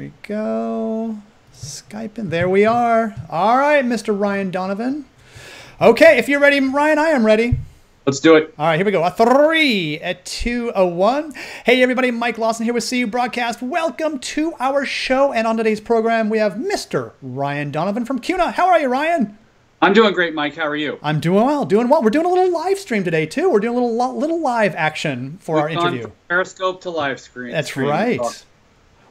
we go. Skyping. There we are. All right, Mr. Ryan Donovan. Okay, if you're ready, Ryan, I am ready. Let's do it. All right, here we go. A 3, a 2, a 1. Hey, everybody. Mike Lawson here with CU Broadcast. Welcome to our show. And on today's program, we have Mr. Ryan Donovan from CUNA. How are you, Ryan? I'm doing great, Mike. How are you? I'm doing well, doing well. We're doing a little live stream today, too. We're doing a little live action for our interview. From Periscope to live screen. That's right.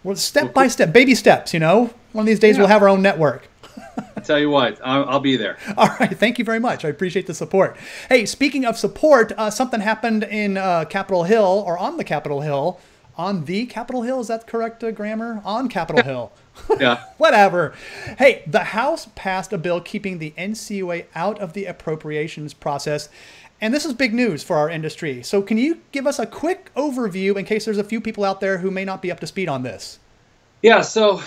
Well, step by step, baby steps, you know. One of these days we'll have our own network. I tell you what, I'll be there. All right. Thank you very much. I appreciate the support. Hey, speaking of support, something happened in Capitol Hill, or on the Capitol Hill. On the Capitol Hill, is that correct grammar? On Capitol Hill. Yeah. Whatever. Hey, the House passed a bill keeping the NCUA out of the appropriations process. And this is big news for our industry. So can you give us a quick overview in case there's a few people out there who may not be up to speed on this? Yeah, so,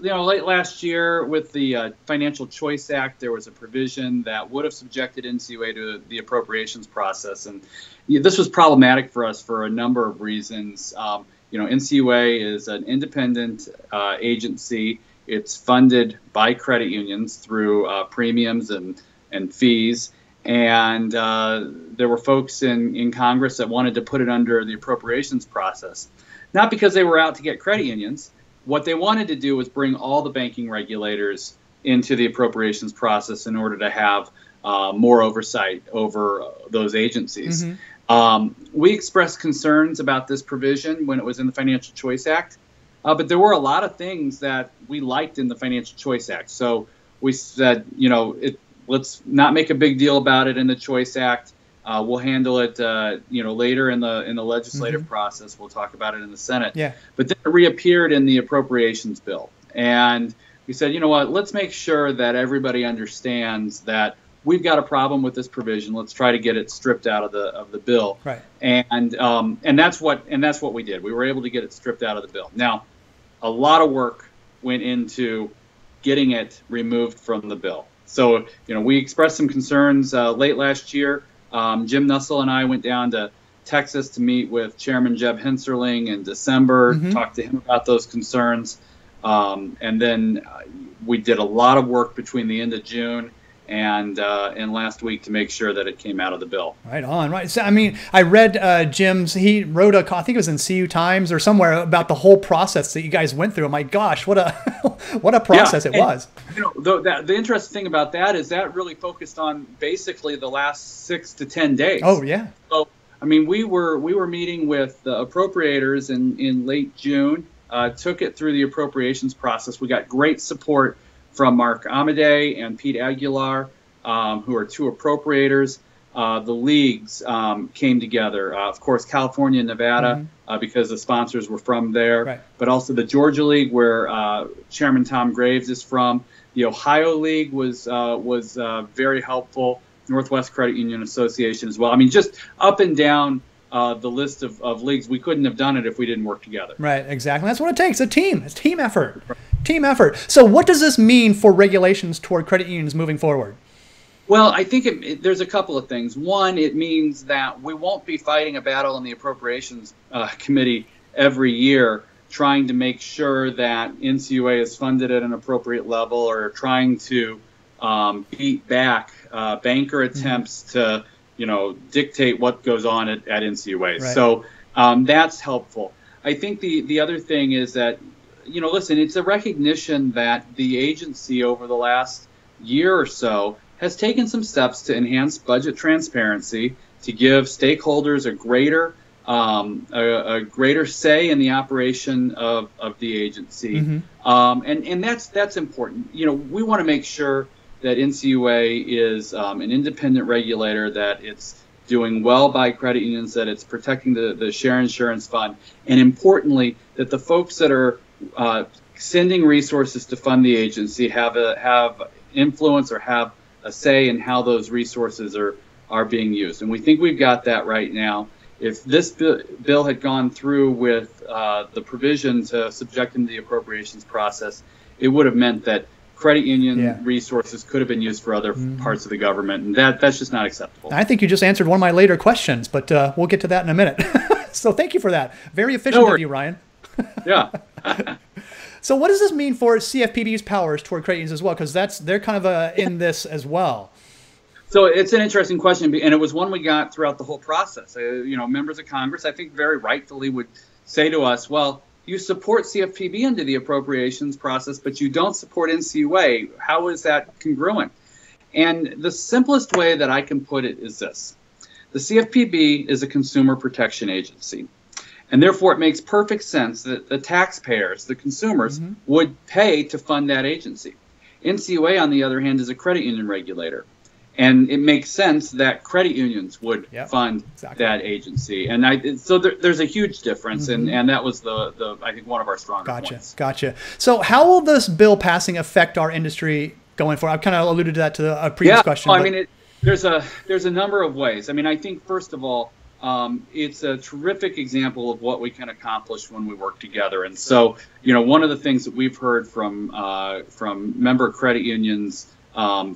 late last year with the Financial Choice Act, there was a provision that would have subjected NCUA to the appropriations process. And this was problematic for us for a number of reasons. NCUA is an independent agency. It's funded by credit unions through premiums and fees. And there were folks in Congress that wanted to put it under the appropriations process, not because they were out to get credit unions. What they wanted to do was bring all the banking regulators into the appropriations process in order to have more oversight over those agencies. Mm-hmm. We expressed concerns about this provision when it was in the Financial Choice Act, but there were a lot of things that we liked in the Financial Choice Act. So we said, let's not make a big deal about it in the Choice Act. We'll handle it, later in the legislative process. We'll talk about it in the Senate. Yeah. But then it reappeared in the appropriations bill, and we said, let's make sure that everybody understands that we've got a problem with this provision. Let's try to get it stripped out of the bill. Right. And that's what we did. We were able to get it stripped out of the bill. Now, a lot of work went into getting it removed from the bill. So, we expressed some concerns late last year. Jim Nussel and I went down to Texas to meet with Chairman Jeb Henserling in December, talk to him about those concerns. And then we did a lot of work between the end of June and last week to make sure that it came out of the bill. Right on, right. So, I read Jim's, he wrote I think it was in CU Times or somewhere about the whole process that you guys went through. My gosh, what a what a process it was. The interesting thing about that is that really focused on basically the last 6 to 10 days. Oh, yeah. So, we were meeting with the appropriators in late June, took it through the appropriations process. We got great support from Mark Amade and Pete Aguilar, who are two appropriators. The leagues came together. Of course, California and Nevada, because the sponsors were from there. Right. But also the Georgia League, where Chairman Tom Graves is from. The Ohio League was very helpful. Northwest Credit Union Association as well. Just up and down the list of leagues. We couldn't have done it if we didn't work together. Right, exactly. That's what it takes, a team. It's team effort. Team effort. So what does this mean for regulations toward credit unions moving forward? Well, I think there's a couple of things. One, it means that we won't be fighting a battle in the Appropriations Committee every year trying to make sure that NCUA is funded at an appropriate level or trying to beat back banker attempts to dictate what goes on at NCUA. Right. So that's helpful. I think the other thing is that, listen, it's a recognition that the agency over the last year or so has taken some steps to enhance budget transparency, to give stakeholders a greater say in the operation of the agency. And that's important. We want to make sure that NCUA is an independent regulator, that it's doing well by credit unions, that it's protecting the share insurance fund, and importantly, that the folks that are sending resources to fund the agency have influence or have a say in how those resources are being used. And we think we've got that right now. If this bill had gone through with the provision to subject them to the appropriations process, it would have meant that credit union resources could have been used for other parts of the government, and that's just not acceptable. I think you just answered one of my later questions, but we'll get to that in a minute. So thank you for that. Very efficient of you, Ryan. Yeah. So what does this mean for CFPB's powers toward credit unions as well? Because they're kind of in this as well. So it's an interesting question, and it was one we got throughout the whole process. Members of Congress, I think very rightfully, would say to us, well, you support CFPB into the appropriations process, but you don't support NCUA. How is that congruent? And the simplest way that I can put it is this. The CFPB is a consumer protection agency, and therefore it makes perfect sense that the taxpayers, the consumers, would pay to fund that agency. NCUA, on the other hand, is a credit union regulator. And it makes sense that credit unions would fund that agency, and so there's a huge difference, and that was the I think one of our stronger points. Gotcha. So how will this bill passing affect our industry going forward? I've kind of alluded to that to a previous question. I mean, there's a number of ways. I mean, I think first of all, it's a terrific example of what we can accomplish when we work together. And so, one of the things that we've heard from member credit unions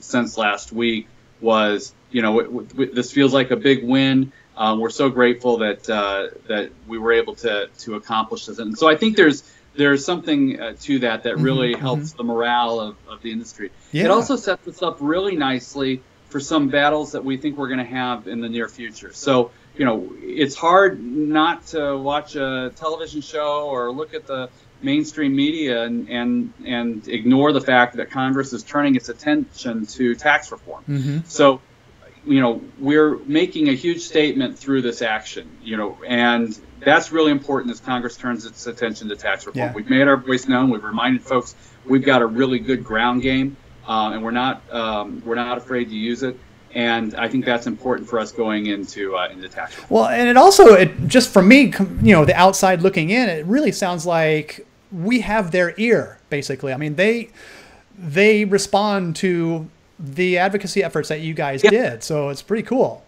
since last week was, this feels like a big win. We're so grateful that we were able to accomplish this. And so I think there's something to that really helps the morale of the industry. It also sets us up really nicely for some battles that we think we're going to have in the near future. So, it's hard not to watch a television show or look at the mainstream media and ignore the fact that Congress is turning its attention to tax reform. So, we're making a huge statement through this action, and that's really important as Congress turns its attention to tax reform. We've made our voice known. We've reminded folks we've got a really good ground game, and we're not afraid to use it. And I think that's important for us going into tax reform. Well, and it also, just for me, the outside looking in, it really sounds like we have their ear, basically. I mean, they respond to the advocacy efforts that you guys did, so it's pretty cool.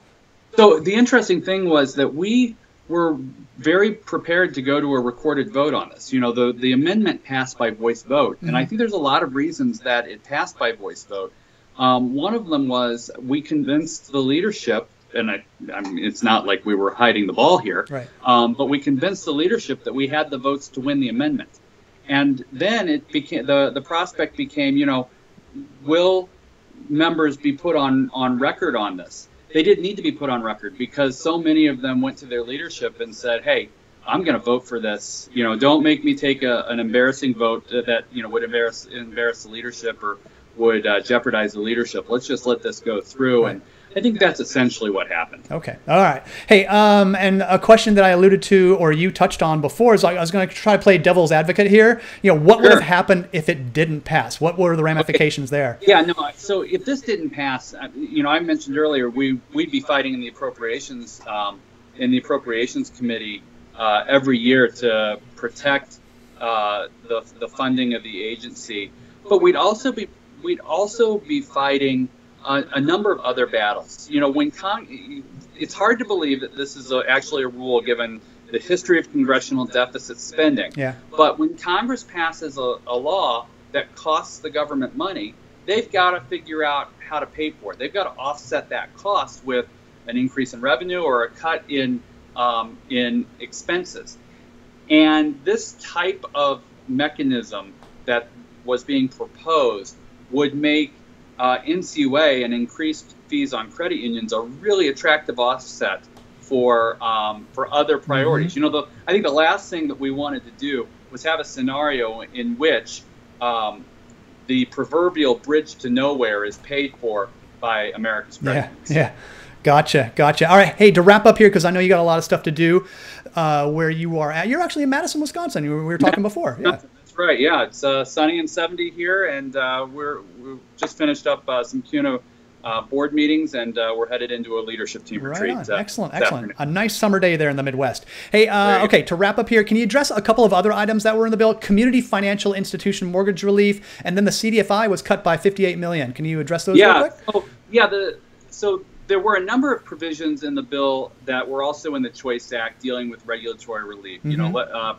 So the interesting thing was that we were very prepared to go to a recorded vote on this. The amendment passed by voice vote, and I think there's a lot of reasons that it passed by voice vote. One of them was we convinced the leadership, and I mean, it's not like we were hiding the ball here, right. But we convinced the leadership that we had the votes to win the amendment. And then it became the prospect became, will members be put on record on this? They didn't need to be put on record because so many of them went to their leadership and said, hey, I'm going to vote for this. Don't make me take an embarrassing vote that would embarrass the leadership or would jeopardize the leadership. Let's just let this go through. Right. And I think that's essentially what happened. Okay. All right. Hey, and a question that I alluded to or you touched on before is I was going to try to play devil's advocate here. What would have happened if it didn't pass? What were the ramifications there? Yeah, no. So if this didn't pass, I mentioned earlier we'd be fighting in the appropriations committee every year to protect the funding of the agency. But we'd also be fighting a number of other battles. It's hard to believe that this is actually a rule given the history of congressional deficit spending. Yeah. But when Congress passes a law that costs the government money, they've got to figure out how to pay for it. They've got to offset that cost with an increase in revenue or a cut in expenses. And this type of mechanism that was being proposed would make NCUA and increased fees on credit unions a really attractive offset for other priorities. I think the last thing that we wanted to do was have a scenario in which the proverbial bridge to nowhere is paid for by America's credit unions. Yeah. Gotcha. All right. Hey, to wrap up here, because I know you got a lot of stuff to do where you are at. You're actually in Madison, Wisconsin. We were talking before. Yeah. That's right. Yeah, it's sunny and 70 here, and we've just finished up some CUNA board meetings, and we're headed into a leadership team retreat. Excellent. A nice summer day there in the Midwest. Hey, okay, to wrap up here, can you address a couple of other items that were in the bill? Community financial institution mortgage relief, and then the CDFI was cut by $58 million. Can you address those real quick? So there were a number of provisions in the bill that were also in the Choice Act dealing with regulatory relief.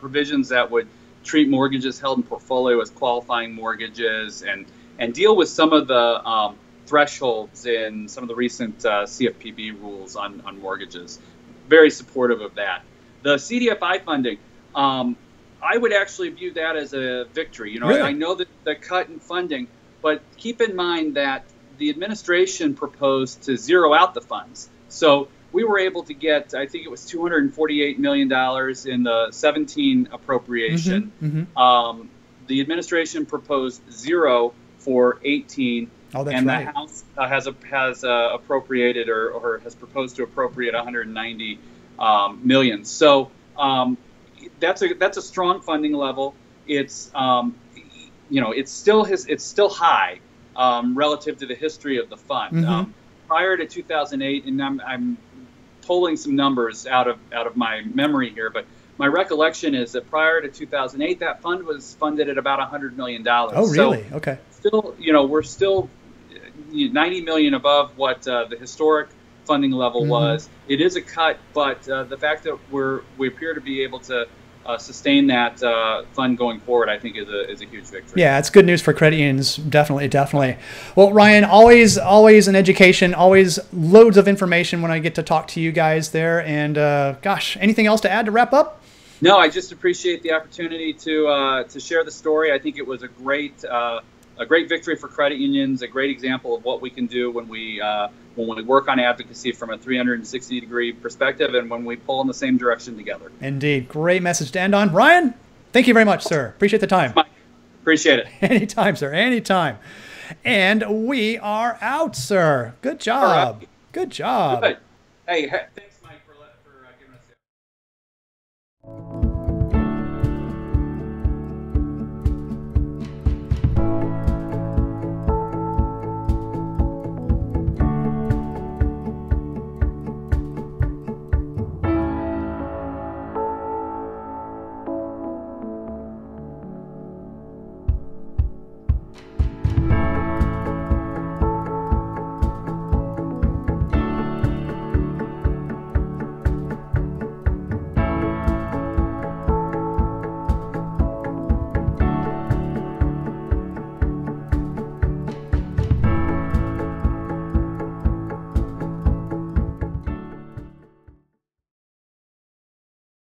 Provisions that would treat mortgages held in portfolio as qualifying mortgages and deal with some of the thresholds in some of the recent CFPB rules on mortgages. Very supportive of that. The CDFI funding, I would actually view that as a victory. You know, Really? I know that the cut in funding, but keep in mind that the administration proposed to zero out the funds. So we were able to get, I think it was $248 million in the 17 appropriation. The administration proposed zero for 18. Oh, that's and right. the House has appropriated or has proposed to appropriate 190 million. So that's a strong funding level. It's it's still high relative to the history of the fund. Prior to 2008, and I'm pulling some numbers out of my memory here, but my recollection is that prior to 2008, that fund was funded at about $100 million. Oh, really? So okay. Still, we're still 90 million above what the historic funding level was. It is a cut, but the fact that we appear to be able to sustain that fund going forward, I think is a huge victory. Yeah, it's good news for credit unions. Definitely, definitely. Well, Ryan, always an education, always loads of information when I get to talk to you guys there. And gosh, anything else to add to wrap up? No, I just appreciate the opportunity to share the story. I think it was a great victory for credit unions, a great example of what we can do when we work on advocacy from a 360-degree perspective and when we pull in the same direction together. Indeed. Great message to end on. Ryan, thank you very much, sir. Appreciate the time. Appreciate it. Anytime, sir. Anytime. And we are out, sir. Good job. Right. Good job. Good. Hey.